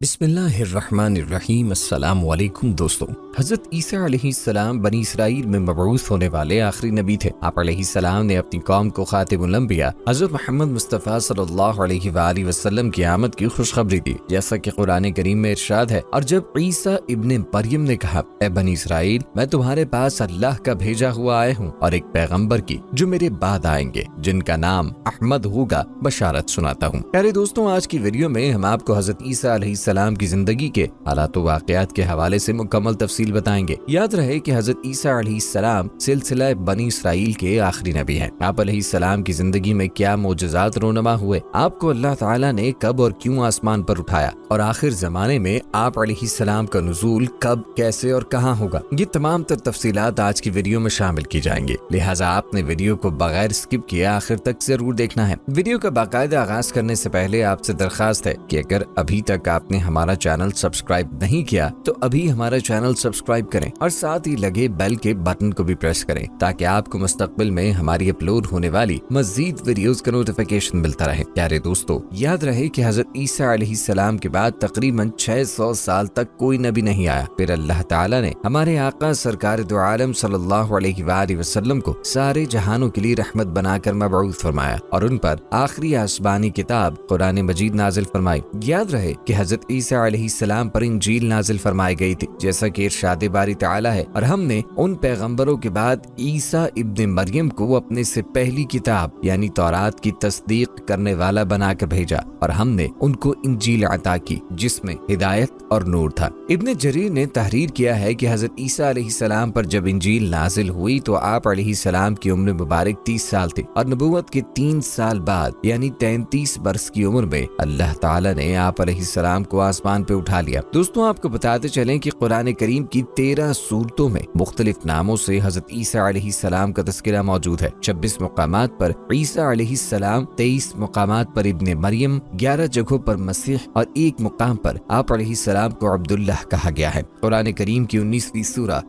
بسم اللہ الرحمن الرحیم۔ السلام علیکم دوستو۔ حضرت عیسیٰ علیہ السلام بنی اسرائیل میں مبعوث ہونے والے آخری نبی تھے۔ آپ علیہ السلام نے اپنی قوم کو خاتم الانبیاء حضرت محمد مصطفیٰ صلی اللہ علیہ وآلہ وسلم کی آمد کی خوشخبری دی، جیسا کہ قرآن کریم میں ارشاد ہے، اور جب عیسیٰ ابن مریم نے کہا، اے بنی اسرائیل، میں تمہارے پاس اللہ کا بھیجا ہوا آیا ہوں اور ایک پیغمبر کی جو میرے بعد آئیں گے، جن کا نام احمد ہوگا، بشارت سناتا ہوں۔ پیارے دوستوں، آج کی ویڈیو میں ہم آپ کو حضرت عیسیٰ علیہ السلام کی زندگی کے حالات و واقعات کے حوالے سے مکمل تفصیل بتائیں گے۔ یاد رہے کہ حضرت عیسیٰ علیہ السلام سلسلہ بنی اسرائیل کے آخری نبی ہیں۔ آپ علیہ السلام کی زندگی میں کیا معجزات رونما ہوئے، آپ کو اللہ تعالیٰ نے کب اور کیوں آسمان پر اٹھایا، اور آخر زمانے میں آپ علیہ السلام کا نزول کب، کیسے اور کہاں ہوگا، یہ تمام تر تفصیلات آج کی ویڈیو میں شامل کی جائیں گے، لہٰذا آپ نے ویڈیو کو بغیر اسکپ کیے آخر تک ضرور دیکھنا ہے۔ ویڈیو کا باقاعدہ آغاز کرنے سے پہلے آپ سے درخواست ہے کہ اگر ابھی تک آپ نے ہمارا چینل سبسکرائب نہیں کیا تو ابھی ہمارا چینل سبسکرائب کریں اور ساتھ ہی لگے بیل کے بٹن کو بھی پریس کریں تاکہ آپ کو مستقبل میں ہماری اپلوڈ ہونے والی مزید ویڈیوز کا نوٹیفیکیشن ملتا رہے۔ پیارے دوستو، یاد رہے کہ حضرت عیسیٰ علیہ السلام کے بعد تقریباً 600 سال تک کوئی نبی نہیں آیا، پھر اللہ تعالیٰ نے ہمارے آقا سرکار دو عالم صلی اللہ علیہ وآلہ وسلم کو سارے جہانوں کے لیے رحمت بنا کر مبعوث فرمایا اور ان پر آخری آسمانی کتاب قرآن مجید نازل فرمائی۔ یاد رہے کہ حضرت عیسیٰ علیہ السلام پر انجیل نازل فرمائی گئی تھی، جیسا کہ ارشاد باری تعالیٰ ہے، اور ہم نے ان پیغمبروں کے بعد عیسیٰ ابن مریم کو اپنے سے پہلی کتاب یعنی تورات کی تصدیق کرنے والا بنا کر بھیجا، اور ہم نے ان کو انجیل عطا کی جس میں ہدایت اور نور تھا۔ ابن جریر نے تحریر کیا ہے کہ حضرت عیسیٰ علیہ السلام پر جب انجیل نازل ہوئی تو آپ علیہ السلام کی عمر مبارک 30 سال تھی، اور نبوت کے 3 سال بعد یعنی 33 برس کی عمر میں اللہ تعالیٰ نے آپ علیہ السلام کو آسمان پہ اٹھا لیا۔ دوستوں، آپ کو بتاتے چلیں کہ قرآن کریم کی 13 سورتوں میں مختلف ناموں سے حضرت عیسیٰ علیہ السلام کا تذکرہ موجود ہے۔ 26 مقامات پر عیسیٰ علیہ السلام، 23 مقامات پر ابن مریم، 11 جگہوں پر مسیح اور 1 مقام پر آپ علیہ السلام کو عبداللہ کہا گیا ہے۔ قرآن کریم کی 19ویں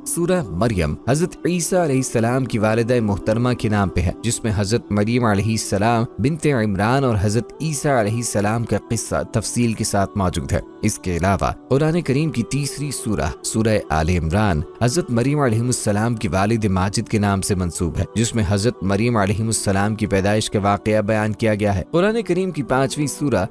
سورہ مریم حضرت عیسیٰ علیہ السلام کی والدہ محترمہ کے نام پہ ہے، جس میں حضرت مریم علیہ السلام بنت عمران اور حضرت عیسیٰ علیہ السلام کا قصہ تفصیل کے ساتھ موجود ہے۔ اس کے علاوہ قرآن کریم کی 3 سورہ آل عمران حضرت مریم علیہ السلام کی والد ماجد کے نام سے منسوب ہے، جس میں حضرت مریم علیہ السلام کی پیدائش کا واقعہ بیان کیا گیا ہے۔ قرآن کریم کی 5ویں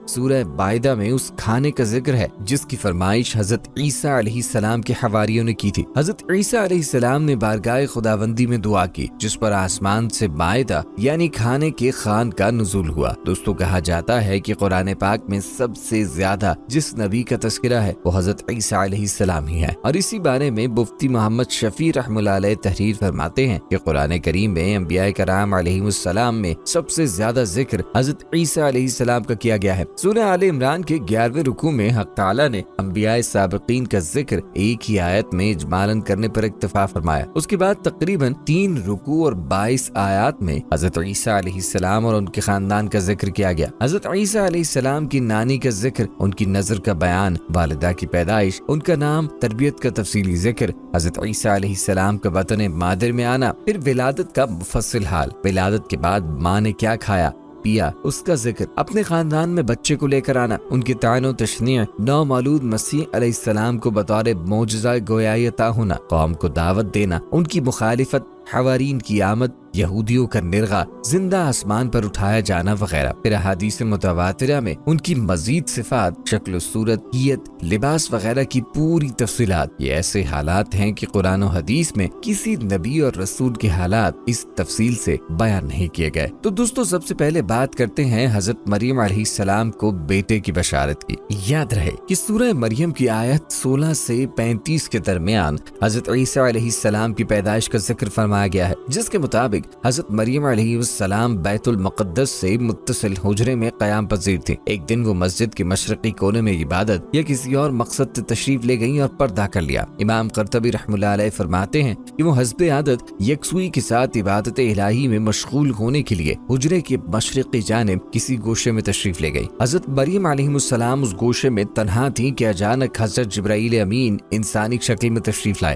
سورہ مائدہ میں اس کھانے کا ذکر ہے جس کی فرمائش حضرت عیسیٰ علیہ السلام کے حواریوں نے کی تھی۔ حضرت عیسیٰ علیہ السلام نے بارگاہ خداوندی میں دعا کی جس پر آسمان سے مائدہ یعنی کھانے کے خوان کا نزول ہوا۔ دوستو، کہا جاتا ہے کہ قرآن پاک میں سب سے زیادہ جس نبی کا تذکرہ ہے وہ حضرت عیسیٰ علیہ السلام ہی ہے، اور اسی بارے میں مفتی محمد شفیع رحمہ اللہ علیہ تحریر فرماتے ہیں کہ قرآن کریم میں انبیاء کرام علیہ السلام میں سب سے زیادہ ذکر حضرت عیسیٰ علیہ السلام کا کیا گیا ہے۔ سورہ آل عمران کے 11ویں رکوع میں حق تعالیٰ نے انبیاء سابقین کا ذکر ایک ہی آیت میں اجمالاً کرنے پر اکتفا فرمایا۔ اس کے بعد تقریباً 3 رکوع اور 22 آیات میں حضرت عیسیٰ علیہ السلام اور ان کے خاندان کا ذکر کیا گیا۔ حضرت عیسیٰ علیہ السلام کی نانی کا ذکر، ان کی نظر کا بیان، والدہ کی پیدائش، ان کا نام، تربیت کا تفصیلی ذکر، حضرت عیسیٰ علیہ السلام کا وطن مادر میں آنا، پھر ولادت کا مفصل حال، ولادت کے بعد ماں نے کیا کھایا پیا اس کا ذکر، اپنے خاندان میں بچے کو لے کر آنا، ان کی تعین و تشنیع، نومولود مسیح علیہ السلام کو بطور معجزہ گویائی عطا ہونا، قوم کو دعوت دینا، ان کی مخالفت، حوارین کی آمد، یہودیوں کا نرغہ، زندہ آسمان پر اٹھایا جانا وغیرہ۔ پھر احادیث متواترہ میں ان کی مزید صفات، شکل و صورت، ہیئت، لباس وغیرہ کی پوری تفصیلات۔ یہ ایسے حالات ہیں کہ قرآن و حدیث میں کسی نبی اور رسول کے حالات اس تفصیل سے بیان نہیں کیے گئے۔ تو دوستو، سب سے پہلے بات کرتے ہیں حضرت مریم علیہ السلام کو بیٹے کی بشارت کی۔ یاد رہے کہ سورہ مریم کی آیت 16 سے 35 کے درمیان حضرت عیسیٰ علیہ السلام کی پیدائش کا ذکر فرمایا گیا ہے، جس کے مطابق حضرت مریم علیہ السلام بیت المقدس سے متصل حجرے میں قیام پذیر تھی۔ ایک دن وہ مسجد کے مشرقی کونے میں عبادت یا کسی اور مقصد سے تشریف لے گئیں اور پردہ کر لیا۔ امام قرطبی رحمہ اللہ علیہ فرماتے ہیں کہ وہ حسب عادت یکسوئی کے ساتھ عبادت الہی میں مشغول ہونے کے لیے حجرے کے مشرقی جانب کسی گوشے میں تشریف لے گئی۔ حضرت مریم علیہ السلام اس گوشے میں تنہا تھی کہ اچانک حضرت جبرائیل امین انسانی شکل میں تشریف لائے۔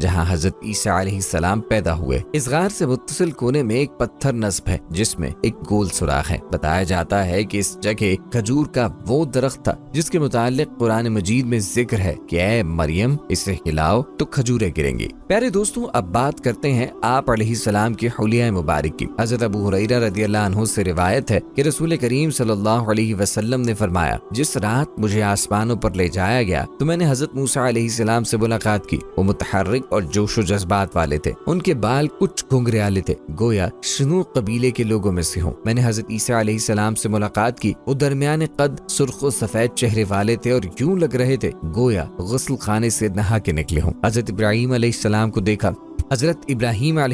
جہاں حضرت عیسیٰ علیہ السلام پیدا ہوئے۔ اس غار سے متصل کونے میں ایک پتھر نصب ہے جس میں ایک گول سوراخ ہے۔ بتایا جاتا ہے کہ اس جگہ کھجور کا وہ درخت تھا جس کے متعلق قرآن مجید میں ذکر ہے کہ اے مریم اسے ہلاؤ تو کھجوریں گریں گی۔ پیارے دوستوں، اب بات کرتے ہیں آپ علیہ السلام کی حلیہ مبارک کی۔ حضرت ابو ہریرہ رضی اللہ عنہ سے روایت ہے کہ رسول کریم صلی اللہ علیہ وسلم نے فرمایا، جس رات مجھے آسمانوں پر لے جایا گیا تو میں نے حضرت موسیٰ علیہ السلام سے ملاقات کی۔ وہ متحرک اور جوش و جذبات والے تھے، ان کے بال کچھ گھنگریالے تھے، گویا شنو قبیلے کے لوگوں میں سے ہوں۔ میں نے حضرت عیسیٰ علیہ السلام سے ملاقات کی، وہ درمیان قد، سرخ و سفید چہرے والے تھے اور یوں لگ رہے تھے گویا غسل خانے سے نہا کے نکلے ہوں۔ حضرت ابراہیم علیہ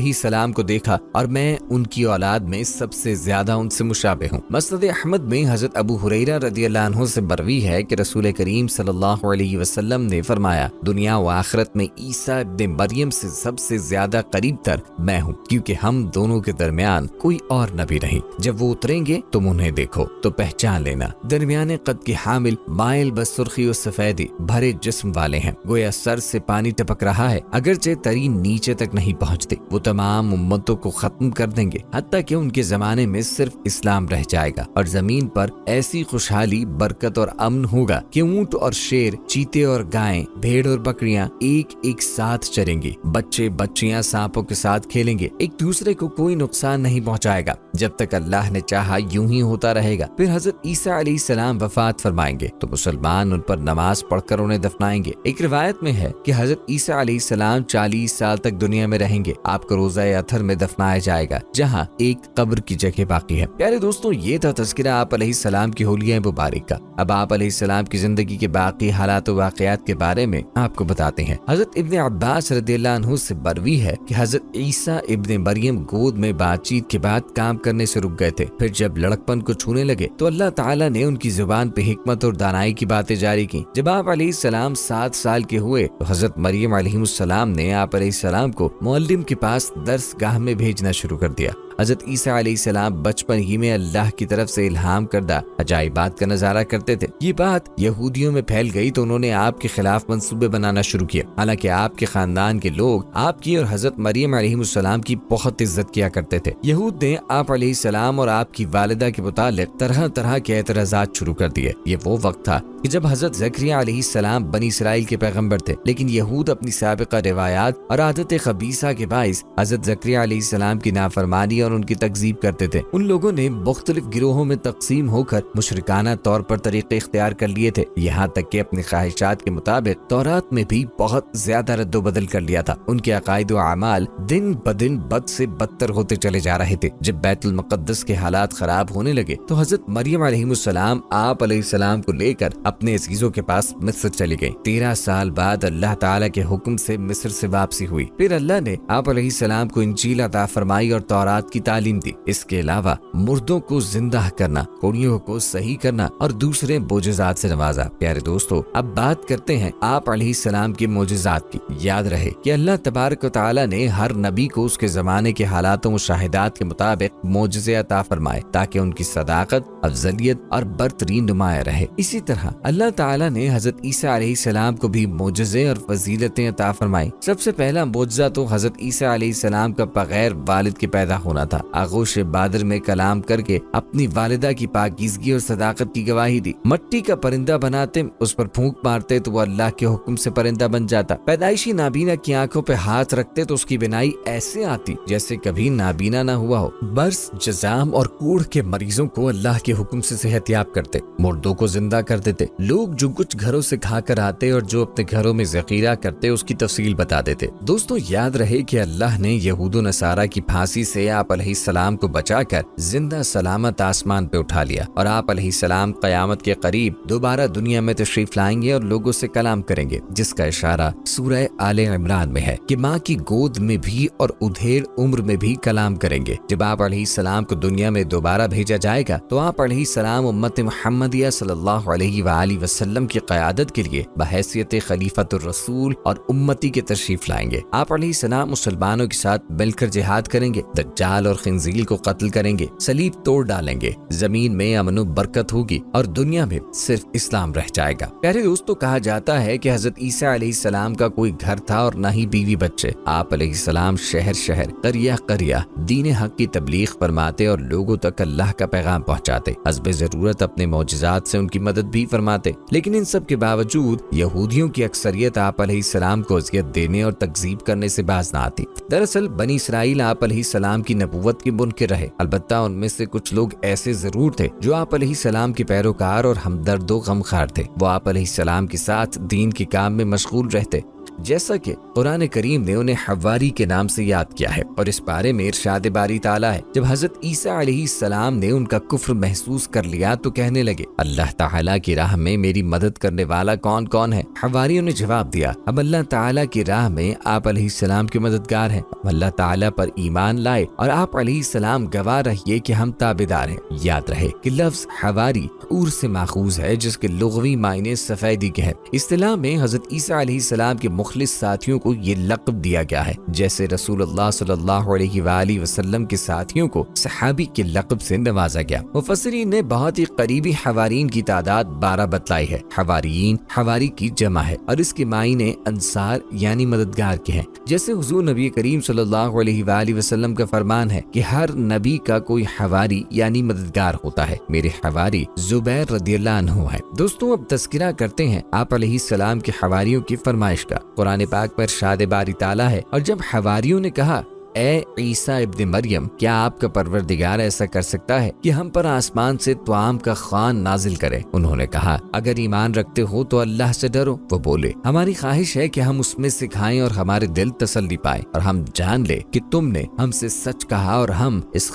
السلام کو دیکھا اور میں ان کی اولاد میں سب سے زیادہ ان سے مشابہ ہوں۔ مسند احمد میں حضرت ابو ہریرہ رضی اللہ عنہ سے مروی ہے کہ رسول کریم صلی اللہ علیہ وسلم نے فرمایا، دنیا و آخرت میں عیسیٰ ابن مریم سے سب سے زیادہ قریب تر میں ہوں، کیونکہ ہم دونوں کے درمیان کوئی اور نبی نہیں۔ جب وہ اتریں گے تم انہیں دیکھو تو پہچان لینا، درمیانے قد کے حامل، مائل بس سرخی و سفیدی، بھرے جسم والے ہیں، گویا سر سے پانی ٹپک رہا ہے، اگرچہ ترین نیچے تک نہیں پہنچتے۔ وہ تمام امتوں کو ختم کر دیں گے حتیٰ کہ ان کے زمانے میں صرف اسلام رہ جائے گا اور زمین پر ایسی خوشحالی، برکت اور امن ہوگا کہ اونٹ اور شیر، چیتے اور گائیں، بھیڑ اور بکریاں ایک ساتھ چریں گی، بچے بچیاں سانپوں کے ساتھ کھیلیں گے، ایک دوسرے کو کوئی نقصان نہیں پہنچائے گا، جب تک اللہ نے چاہا یوں ہی ہوتا رہے گا۔ پھر حضرت عیسیٰ علیہ السلام وفات فرمائیں گے تو مسلمان ان پر نماز پڑھ کر انہیں دفنائیں گے۔ ایک روایت میں ہے کہ حضرت عیسیٰ علیہ السلام 40 سال تک دنیا میں رہیں گے، آپ کو روضہ اطہر میں دفنایا جائے گا جہاں ایک قبر کی جگہ باقی ہے۔ پیارے دوستوں، یہ تھا تذکرہ آپ علیہ السلام کی حلیہ مبارک کا۔ اب آپ علیہ السلام کی زندگی کے باقی حالات و واقعات کے بارے میں آپ کو بتاتے ہیں۔ حضرت ابن عباس رضی اللہ عنہ سے مروی ہے کہ حضرت عیسیٰ ابن مریم گود میں بات چیت کے بعد کام کرنے سے رک گئے تھے، پھر جب لڑکپن کو چھونے لگے تو اللہ تعالیٰ نے ان کی زبان پہ حکمت اور دانائی کی باتیں جاری کی۔ جب آپ علیہ السلام 7 سال کے ہوئے تو حضرت مریم علیہ السلام نے آپ علیہ السلام کو معلم کے پاس درس گاہ میں بھیجنا شروع کر دیا۔ حضرت عیسیٰ علیہ السلام بچپن ہی میں اللہ کی طرف سے الہام کردہ عجائبات کا نظارہ کرتے تھے۔ یہ بات یہودیوں میں پھیل گئی تو انہوں نے آپ کے خلاف منصوبے بنانا شروع کیا، حالانکہ آپ کے خاندان کے لوگ آپ کی اور حضرت مریم علیہ السلام کی بہت عزت کیا کرتے تھے۔ یہود نے آپ علیہ السلام اور آپ کی والدہ کے متعلق طرح طرح کے اعتراضات شروع کر دیے۔ یہ وہ وقت تھا کہ جب حضرت زکریا علیہ السلام بنی اسرائیل کے پیغمبر تھے، لیکن یہود اپنی سابقہ روایات اور عادت خبیثہ کے باعث حضرت زکریا علیہ السلام کی نافرمانی اور ان کی تکذیب کرتے تھے۔ ان لوگوں نے مختلف گروہوں میں تقسیم ہو کر مشرکانہ طور پر طریقے اختیار کر لیے تھے، یہاں تک کہ اپنی خواہشات کے مطابق تورات میں بھی بہت زیادہ رد و بدل کر لیا تھا۔ ان کے عقائد و اعمال دن بدن بد سے بدتر ہوتے چلے جا رہے تھے۔ جب بیت المقدس کے حالات خراب ہونے لگے تو حضرت مریم علیہ السلام آپ علیہ السلام کو لے کر اپنے عزیزوں کے پاس مصر چلی گئی۔ 13 سال بعد اللہ تعالیٰ کے حکم سے مصر سے واپسی ہوئی۔ پھر اللہ نے آپ علیہ السلام کو انجیل عطا فرمائی اور تورات کی تعلیم دی۔ اس کے علاوہ مردوں کو زندہ کرنا، کوڑیوں کو صحیح کرنا اور دوسرے معجزات سے نوازا۔ پیارے دوستو، اب بات کرتے ہیں آپ علیہ السلام کے معجزات کی۔ یاد رہے کہ اللہ تبارک و تعالیٰ نے ہر نبی کو اس کے زمانے کے حالات و مشاہدات کے مطابق معجزے عطا فرمائے تاکہ ان کی صداقت، افضلیت اور برتری نمایاں رہے۔ اسی طرح اللہ تعالیٰ نے حضرت عیسیٰ علیہ السلام کو بھی معجزے اور فضیلتیں عطا فرمائی۔ سب سے پہلا معجزہ تو حضرت عیسیٰ علیہ السلام کا بغیر والد کے پیدا ہونا تھا۔ آغوش بادر میں کلام کر کے اپنی والدہ کی پاکیزگی اور صداقت کی گواہی دی۔ مٹی کا پرندہ بناتے، اس پر پھونک مارتے تو وہ اللہ کے حکم سے پرندہ بن جاتا۔ پیدائشی نابینا کی آنکھوں پہ ہاتھ رکھتے تو اس کی بینائی ایسے آتی جیسے کبھی نابینا نہ ہوا ہو۔ برس، جزام اور کوڑھ کے مریضوں کو اللہ کے حکم سے صحت یاب کرتے، مردوں کو زندہ کر دیتے۔ لوگ جو کچھ گھروں سے کھا کر آتے اور جو اپنے گھروں میں ذخیرہ کرتے اس کی تفصیل بتا دیتے۔ دوستو، یاد رہے کہ اللہ نے یہود و نصارہ کی پھانسی سے آپ علیہ السلام کو بچا کر زندہ سلامت آسمان پہ اٹھا لیا، اور آپ علیہ السلام قیامت کے قریب دوبارہ دنیا میں تشریف لائیں گے اور لوگوں سے کلام کریں گے، جس کا اشارہ سورہ آل عمران میں ہے کہ ماں کی گود میں بھی اور ادھیڑ عمر میں بھی کلام کریں گے۔ جب آپ علیہ السلام کو دنیا میں دوبارہ بھیجا جائے گا تو آپ علیہ السلام امت محمدیہ صلی اللہ علیہ وآلہ وسلم کی قیادت کے لیے بحیثیت خلیفۃ الرسول اور امتی کے تشریف لائیں گے۔ آپ علیہ السلام مسلمانوں کے ساتھ مل کر جہاد کریں گے، دجال دجال اور خنزیر کو قتل کریں گے، صلیب توڑ ڈالیں گے، زمین میں امن و برکت ہوگی اور دنیا میں صرف اسلام رہ جائے گا۔ پیارے دوستو، کہا جاتا ہے کہ حضرت عیسیٰ علیہ السلام کا کوئی گھر تھا اور نہ ہی بیوی بچے۔ آپ علیہ السلام شہر شہر، قریہ قریہ دین حق کی تبلیغ فرماتے اور لوگوں تک اللہ کا پیغام پہنچاتے، حسب ضرورت اپنے معجزات سے ان کی مدد بھی فرماتے۔ لیکن ان سب کے باوجود یہودیوں کی اکثریت آپ علیہ السلام کو اذیت دینے اور تکذیب کرنے سے باز نہ آتی۔ دراصل بنی اسرائیل آپ علیہ السلام کی نبوت کے منکر رہے، البتہ ان میں سے کچھ لوگ ایسے ضرور تھے جو آپ علیہ السلام کے پیروکار اور ہمدرد و غمخوار تھے۔ وہ آپ علیہ السلام کے ساتھ دین کے کام میں مشغول رہتے، جیسا کہ قرآن کریم نے انہیں حواری کے نام سے یاد کیا ہے، اور اس بارے میں ارشاد باری تعالیٰ ہے، جب حضرت عیسیٰ علیہ السلام نے ان کا کفر محسوس کر لیا تو کہنے لگے، اللہ تعالیٰ کی راہ میں میری مدد کرنے والا کون کون ہے؟ حواریوں نے جواب دیا، اب اللہ تعالیٰ کی راہ میں آپ علیہ السلام کے مددگار ہیں، اللہ تعالیٰ پر ایمان لائے اور آپ علیہ السلام گواہ رہیے کہ ہم تابعدار ہیں۔ یاد رہے کہ لفظ حواری عور سے ماخوذ ہے، جس کے لغوی معنی سفیدی کے ہیں۔ اصطلاح میں حضرت عیسیٰ علیہ السلام کے مخلص ساتھیوں کو یہ لقب دیا گیا ہے، جیسے رسول اللہ صلی اللہ علیہ وآلہ وسلم کے ساتھیوں کو صحابی کے لقب سے نوازا گیا۔ مفسرین نے بہت ہی قریبی حوارین کی تعداد 12 بتلائی ہے۔ حواریین حواری کی جمع ہے اور اس کے معنی انصار یعنی مددگار کے ہیں، جیسے حضور نبی کریم صلی اللہ علیہ وآلہ وسلم کا فرمان ہے کہ ہر نبی کا کوئی حواری یعنی مددگار ہوتا ہے۔ میرے حواری زبیر رضی اللہ عنہ ہے۔ دوستوں، اب تذکرہ کرتے ہیں آپ علیہ السلام کے حواریوں کی فرمائش کا۔ قرآن پاک پر ارشاد باری تعالیٰ ہے، اور جب حواریوں نے کہا، اے عیسیٰ ابن مریم، کیا آپ کا پروردگار ایسا کر سکتا ہے کہ ہم پر آسمان سے طعام کا خوان نازل کرے؟ انہوں نے کہا، اگر ایمان رکھتے ہو تو اللہ سے ڈرو۔ وہ بولے، ہماری خواہش ہے کہ ہم اس میں سے کھائیں اور ہمارے دل تسلی پائیں، اور ہم جان لیں کہ تم نے ہم سے سچ کہا اور ہم اس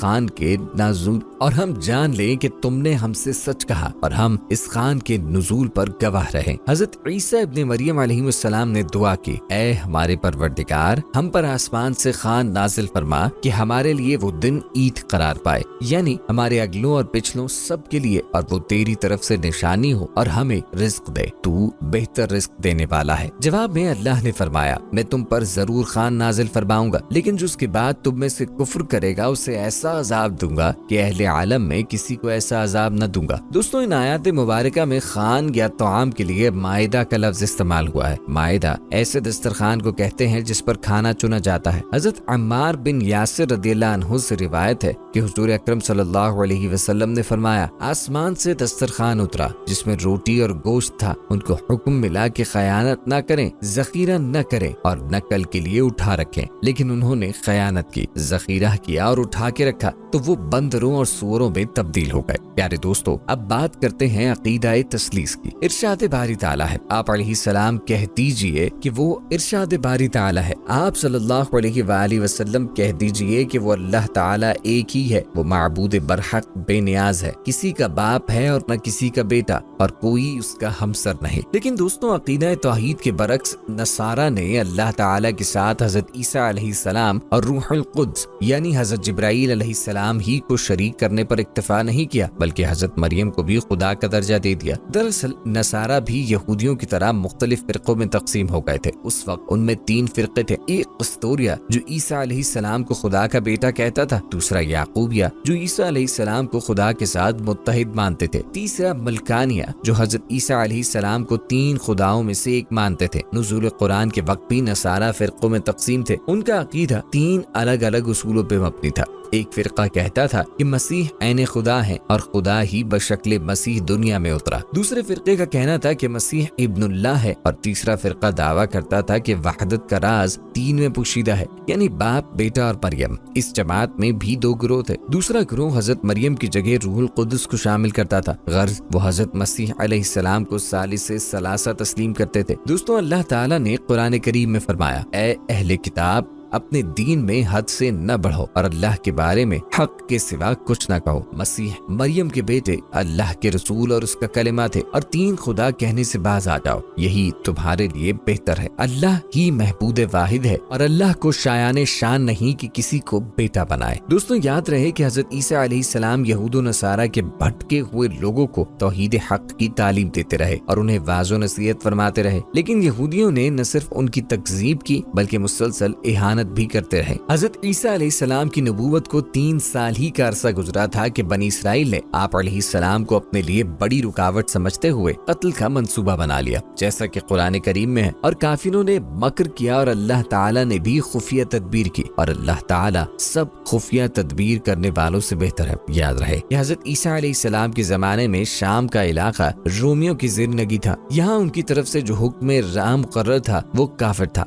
خان کے نزول پر گواہ رہیں۔ حضرت عیسیٰ ابن مریم علیہ السلام نے دعا کی، اے ہمارے پروردگار، ہم پر آسمان سے خوان نازل فرما کہ ہمارے لیے وہ دن عید قرار پائے، یعنی ہمارے اگلوں اور پچھلوں سب کے لیے، اور وہ تیری طرف سے نشانی ہو اور ہمیں رزق دے، تو بہتر رزق دینے والا ہے۔ جواب میں اللہ نے فرمایا، میں تم پر ضرور خوان نازل فرماؤں گا، لیکن جو اس کے بعد تم میں سے کفر کرے گا اسے ایسا عذاب دوں گا کہ اہل عالم میں کسی کو ایسا عذاب نہ دوں گا۔ دوستوں، ان آیات مبارکہ میں خوان یا طعام کے لیے مائدہ کا لفظ استعمال ہوا ہے۔ مائدہ ایسے دسترخوان کو کہتے ہیں جس پر کھانا چنا جاتا ہے۔ حضرت عمار بن یاسر رضی اللہ عنہ سے روایت ہے کہ حضور اکرم صلی اللہ علیہ وسلم نے فرمایا، آسمان سے دسترخوان اترا جس میں روٹی اور گوشت تھا، ان کو حکم ملا کہ خیانت نہ کریں، ذخیرہ نہ کریں اور نہ کل کے لیے اٹھا رکھیں، لیکن انہوں نے خیانت کی، ذخیرہ کیا اور اٹھا کے رکھا تو وہ بندروں اور سوروں میں تبدیل ہو گئے۔ پیارے دوستو، اب بات کرتے ہیں عقیدہ تثلیث کی۔ ارشاد باری تعالیٰ ہے، آپ علیہ السلام کہہ دیجئے کہ وہ ارشاد باری تعالیٰ ہے، آپ صلی اللہ علیہ وآلہ وسلم کہہ دیجئے کہ وہ اللہ تعالیٰ ایک ہی ہے، وہ معبود برحق بے نیاز ہے، کسی کا باپ ہے اور نہ کسی کا بیٹا، اور کوئی اس کا ہمسر نہیں۔ لیکن دوستوں، عقیدہ توحید کے برعکس نصارہ نے اللہ تعالیٰ کے ساتھ حضرت عیسیٰ علیہ السلام اور روح القدس یعنی حضرت جبرائیل علیہ السلام ہی کو شریک کرنے پر اکتفا نہیں کیا، بلکہ حضرت مریم کو بھی خدا کا درجہ دے دیا۔ دراصل نصارہ بھی یہودیوں کی طرح مختلف فرقوں میں تقسیم ہو گئے تھے۔ اس وقت ان میں 3 فرقے تھے، ایک قسطوریہ جو عیسیٰ علیہ السلام کو خدا کا بیٹا کہتا تھا، دوسرا یعقوبیہ جو عیسیٰ علیہ السلام کو خدا کے ساتھ متحد مانتے تھے، تیسرا ملکانیہ جو حضرت عیسیٰ علیہ السلام کو 3 خداؤں میں سے ایک مانتے تھے۔ نزول قرآن کے وقت بھی نصارہ فرقوں میں تقسیم تھے، ان کا عقیدہ 3 الگ الگ اصولوں پہ مبنی تھا۔ ایک فرقہ کہتا تھا کہ مسیح عین خدا ہے اور خدا ہی بشکل مسیح دنیا میں اترا، دوسرے فرقے کا کہنا تھا کہ مسیح ابن اللہ ہے، اور تیسرا فرقہ دعویٰ کرتا تھا کہ وحدت کا راز 3 میں پوشیدہ ہے، یعنی باپ، بیٹا اور مریم۔ اس جماعت میں بھی 2 گروہ تھے، دوسرا گروہ حضرت مریم کی جگہ روح القدس کو شامل کرتا تھا، غرض وہ حضرت مسیح علیہ السلام کو ثالث ثلاثہ تسلیم کرتے تھے۔ دوستوں، اللہ تعالیٰ نے قرآن کریم میں فرمایا، اے اہل کتاب، اپنے دین میں حد سے نہ بڑھو اور اللہ کے بارے میں حق کے سوا کچھ نہ کہو۔ مسیح مریم کے بیٹے اللہ کے رسول اور اس کا کلمہ تھے، اور 3 خدا کہنے سے باز آ جاؤ، یہی تمہارے لیے بہتر ہے۔ اللہ ہی محبود واحد ہے اور اللہ کو شایان شان نہیں کہ کسی کو بیٹا بنائے۔ دوستوں، یاد رہے کہ حضرت عیسیٰ علیہ السلام یہود و نصارہ کے بھٹکے ہوئے لوگوں کو توحید حق کی تعلیم دیتے رہے اور انہیں واضح و نصیحت فرماتے رہے، لیکن یہودیوں نے نہ صرف ان کی تکذیب کی بلکہ مسلسل اہانت خیانت بھی کرتے رہے۔ حضرت عیسیٰ علیہ السلام کی نبوت کو 3 سال ہی کا عرصہ گزرا تھا کہ بنی اسرائیل نے آپ علیہ السلام کو اپنے لیے بڑی رکاوٹ سمجھتے ہوئے قتل کا منصوبہ بنا لیا، جیسا کہ قرآن کریم میں ہے، اور کافروں نے مکر کیا اور اللہ تعالیٰ نے بھی خفیہ تدبیر کی، اور اللہ تعالیٰ سب خفیہ تدبیر کرنے والوں سے بہتر ہے۔ یاد رہے کہ حضرت عیسیٰ علیہ السلام کے زمانے میں شام کا علاقہ رومیوں کی زیر نگی تھا۔ یہاں ان کی طرف سے جو حکم رام مقرر تھا وہ کافر تھا۔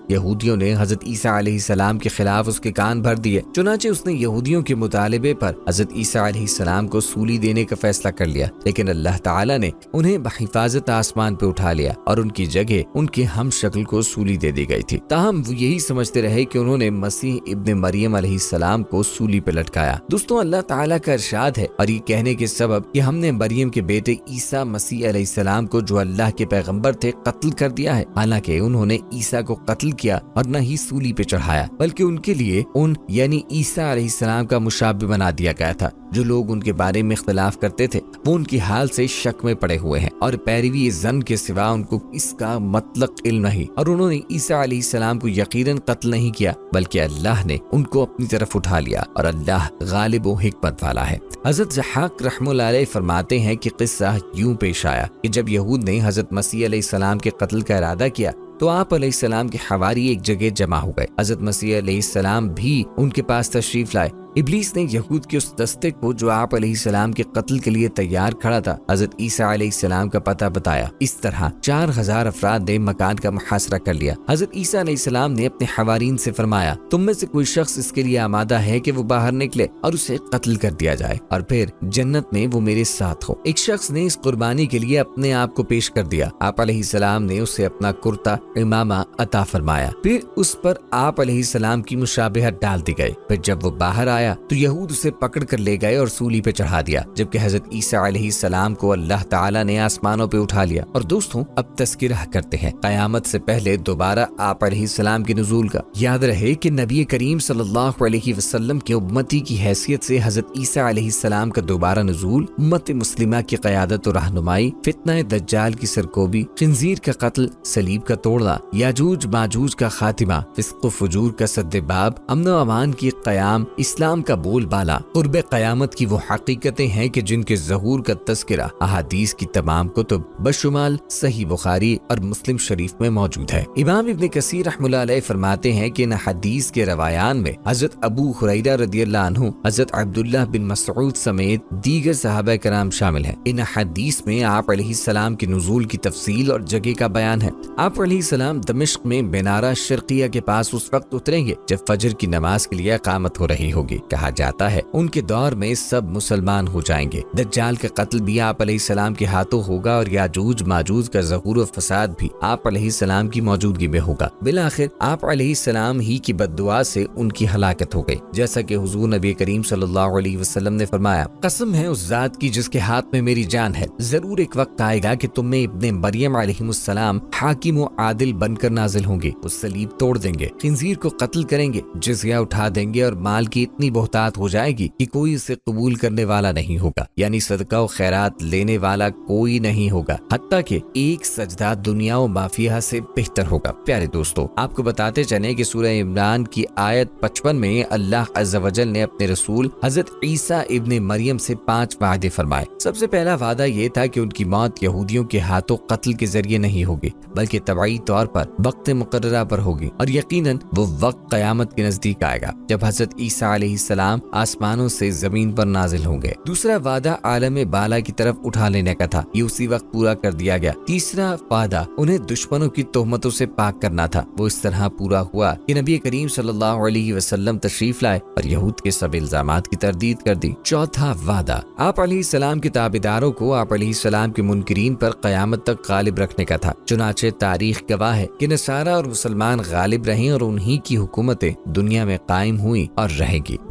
یہودیوں نے حضرت عیسیٰ علیہ السلام کے خلاف اس کے کان بھر دیے، چنانچہ اس نے یہودیوں کے مطالبے پر حضرت عیسیٰ علیہ السلام کو سولی دینے کا فیصلہ کر لیا، لیکن اللہ تعالیٰ نے انہیں بحفاظت آسمان پہ اٹھا لیا اور ان کی جگہ ان کے ہم شکل کو سولی دے دی گئی تھی۔ تاہم وہ یہی سمجھتے رہے کہ انہوں نے مسیح ابن مریم علیہ السلام کو سولی پہ لٹکایا۔ دوستوں، اللہ تعالیٰ کا ارشاد ہے اور یہ کہنے کے سبب کہ ہم نے مریم کے بیٹے عیسیٰ مسیح علیہ السلام کو جو اللہ کے پیغمبر تھے قتل کر دیا ہے، حالانکہ انہوں نے عیسیٰ کو قتل کیا اور نہ ہی سولی پہ چڑھایا، بلکہ ان کے لیے یعنی عیسیٰ علیہ السلام کا مشابہ بنا دیا گیا تھا۔ جو لوگ ان کے بارے میں اختلاف کرتے تھے وہ ان کی حال سے شک میں پڑے ہوئے ہیں اور پیروی ظن کے سوا ان کو اس کا مطلق علم نہیں، اور انہوں نے عیسیٰ علیہ السلام کو یقیناً قتل نہیں کیا، بلکہ اللہ نے ان کو اپنی طرف اٹھا لیا اور اللہ غالب و حکمت والا ہے۔ حضرت ضحاک رحمہ اللہ علیہ فرماتے ہیں کہ قصہ یوں پیش آیا کہ جب یہود نے حضرت مسیح علیہ السلام کے قتل کا ارادہ کیا تو آپ علیہ السلام کے حواری ایک جگہ جمع ہو گئے۔ حضرت مسیح علیہ السلام بھی ان کے پاس تشریف لائے۔ ابلیس نے یہود کے اس دستے کو جو آپ علیہ السلام کے قتل کے لیے تیار کھڑا تھا حضرت عیسیٰ علیہ السلام کا پتہ بتایا۔ اس طرح 4000 افراد نے مکان کا محاصرہ کر لیا۔ حضرت عیسیٰ علیہ السلام نے اپنے حوارین سے فرمایا، تم میں سے کوئی شخص اس کے لیے آمادہ ہے کہ وہ باہر نکلے اور اسے قتل کر دیا جائے اور پھر جنت میں وہ میرے ساتھ ہو۔ ایک شخص نے اس قربانی کے لیے اپنے آپ کو پیش کر دیا۔ آپ علیہ السلام نے اسے اپنا کرتا امامہ عطا فرمایا، پھر اس پر آپ علیہ السلام کی مشابہت ڈال دی گئی۔ پھر جب وہ باہر آیا تو یہود اسے پکڑ کر لے گئے اور سولی پہ چڑھا دیا، جبکہ حضرت عیسیٰ علیہ السلام کو اللہ تعالیٰ نے آسمانوں پہ اٹھا لیا۔ اور دوستوں، اب تذکرہ کرتے ہیں قیامت سے پہلے دوبارہ آپ علیہ السلام کے نزول کا۔ یاد رہے کہ نبی کریم صلی اللہ علیہ وسلم کے امتی کی حیثیت سے حضرت عیسیٰ علیہ السلام کا دوبارہ نزول، امت مسلمہ کی قیادت و رہنمائی، فتنہ دجال کی سرکوبی، خنزیر کا قتل، صلیب کا توڑنا، یاجوج ماجوج کا خاتمہ، فسق و فجور کا سد باب، امن و امان کی قیام، اسلام کا بول بالا، قرب قیامت کی وہ حقیقتیں ہیں کہ جن کے ظہور کا تذکرہ احادیث کی تمام کتب بشمال صحیح بخاری اور مسلم شریف میں موجود ہے۔ امام ابن کثیر رحمہ اللہ علیہ فرماتے ہیں کہ ان حدیث کے روایان میں حضرت ابو ہریرہ رضی اللہ عنہ، حضرت عبداللہ بن مسعود سمیت دیگر صحابہ کرام شامل ہیں۔ ان حدیث میں آپ علیہ السلام کے نزول کی تفصیل اور جگہ کا بیان ہے۔ آپ علیہ السلام دمشق میں بنارہ شرقیہ کے پاس اس وقت اتریں گے جب فجر کی نماز کے لیے اقامت ہو رہی ہوگی۔ کہا جاتا ہے ان کے دور میں سب مسلمان ہو جائیں گے۔ دجال کا قتل بھی آپ علیہ السلام کے ہاتھوں ہوگا اور یاجوج ماجوج کا ظہور و فساد بھی آپ علیہ السلام کی موجودگی میں ہوگا۔ بالآخر آپ علیہ السلام ہی کی بد دعا سے ان کی ہلاکت ہو گئی، جیسا کہ حضور نبی کریم صلی اللہ علیہ وسلم نے فرمایا، قسم ہے اس ذات کی جس کے ہاتھ میں میری جان ہے، ضرور ایک وقت آئے گا کہ تم میں ابن مریم علیہ السلام حاکم و عادل بن کر نازل ہوں گے۔ وہ صلیب توڑ دیں گے، خنزیر کو قتل کریں گے، جزیہ اٹھا دیں گے اور مال کی اتنی بہتات ہو جائے گی کہ کوئی اسے قبول کرنے والا نہیں ہوگا، یعنی صدقہ و خیرات لینے والا کوئی نہیں ہوگا، حتیٰ کہ ایک سجدہ دنیا و مافیہ سے بہتر ہوگا۔ پیارے دوستو، آپ کو بتاتے چلیں کہ سورہ عمران کی آیت 55 میں اللہ عز و جل نے اپنے رسول حضرت عیسیٰ ابن مریم سے 5 وعدے فرمائے۔ سب سے پہلا وعدہ یہ تھا کہ ان کی موت یہودیوں کے ہاتھوں قتل کے ذریعے نہیں ہوگی، بلکہ طبعی طور پر وقت مقررہ پر ہوگی، اور یقیناً وہ وقت قیامت کے نزدیک آئے گا جب حضرت عیسیٰ علیہ السلام آسمانوں سے زمین پر نازل ہوں گے۔ دوسرا وعدہ عالم بالا کی طرف اٹھا لینے کا تھا، یہ اسی وقت پورا کر دیا گیا۔ تیسرا وعدہ انہیں دشمنوں کی تہمتوں سے پاک کرنا تھا، وہ اس طرح پورا ہوا کہ نبی کریم صلی اللہ علیہ وسلم تشریف لائے اور یہود کے سب الزامات کی تردید کر دی۔ چوتھا وعدہ آپ علیہ السلام کے تابعداروں کو آپ علیہ السلام کے منکرین پر قیامت تک غالب رکھنے کا تھا، چنانچہ تاریخ گواہ ہے کہ نصارہ اور مسلمان غالب رہیں اور انہی کی حکومتیں دنیا میں قائم ہوئیں اور رہیں گی۔